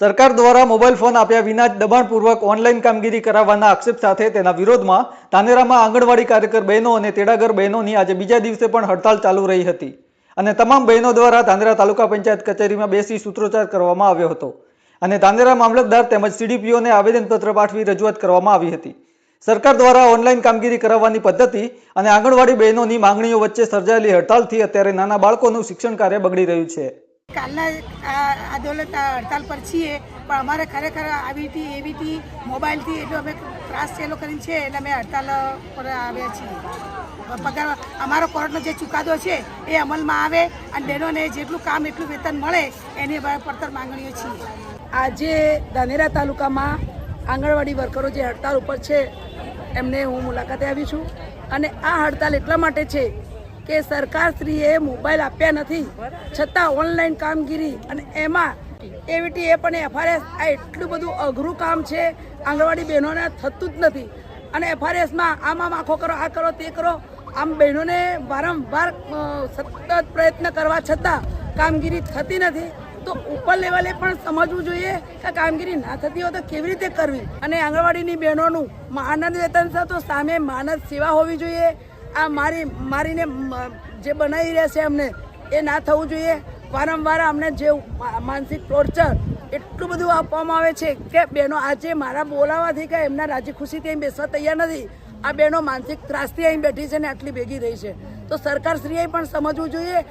સરકાર દ્વારા mobile phone આપ્યા વિના જ દબાણપૂર્વક ઓનલાઈન કામગીરી કરાવવાના આક્ષેપ સાથે તેના વિરોધમાં ધાનેરામાં આંગણવાડી કાર્યકર બહેનો અને તેડાગર બહેનોની આજે બીજા દિવસે પણ હડતાલ ચાલુ રહી હતી અને તમામ બહેનો દ્વારા ધાનેરા તાલુકા પંચાયત કચેરીમાં બેસી સૂત્રોચ્ચાર કરવામાં આવ્યો હતો અને ધાનેરા મામલતદાર તેમજ સીડીપીઓને આવેદનપત્ર પાઠવી રજૂઆત કરવામાં આવી હતી। સરકાર દ્વારા ઓનલાઈન કામગીરી કરાવવાની પદ્ધતિ અને આંગણવાડી બહેનોની માંગણીઓ વચ્ચે સર્જાયેલી હડતાલથી અત્યારે નાના બાળકોનું શિક્ષણ કાર્ય બગડી રહ્યું છે। કાલના આંદોલન હડતાલ પર છીએ, પણ અમારે ખરેખર આવીથી એવીથી મોબાઈલથી એટલો અમે ત્રાસ સહેલો કરીને છે એટલે અમે હડતાલ પર આવ્યા છીએ। પગાર અમારો કોર્ટનો જે ચુકાદો છે એ અમલમાં આવે અને બહેનોને જેટલું કામ એટલું વેતન મળે એની પડતર માંગણીઓ છીએ। આજે ધાનેરા તાલુકામાં આંગણવાડી વર્કરો જે હડતાલ ઉપર છે એમને હું મુલાકાતે આવી છું અને આ હડતાલ એટલા માટે છે કે સરકારશ્રીએ મોબાઈલ આપ્યા નથી છતાં ઓનલાઈન કામગીરી અને એમાં એવીટી એ પણ એફઆરએસ આ એટલું બધું અઘરું કામ છે, આંગણવાડી બહેનોને થતું જ નથી અને એફઆરએસમાં આમ આખો કરો, આ કરો, તે કરો, આમ બહેનોને વારંવાર સતત પ્રયત્ન કરવા છતાં કામગીરી થતી નથી। તો ઉપર લેવલે પણ સમજવું જોઈએ કે કામગીરી ના થતી હોય તો કેવી રીતે કરવી અને આંગણવાડીની બહેનોનું માનદ વેતન છે તો સામે માનદ સેવા હોવી જોઈએ। આ મારીને જે બનાવી રહ્યા છે અમને એ ના થવું જોઈએ। વારંવાર અમને જે માનસિક ટોર્ચર એટલું બધું આપવામાં આવે છે કે બહેનો આજે મારા બોલાવાથી કે એમના રાજી ખુશીથી અહીં બેસવા તૈયાર નથી। આ બહેનો માનસિક ત્રાસથી અહીં બેઠી છે ને આટલી ભેગી રહી છે, તો સરકારશ્રીએ પણ સમજવું જોઈએ।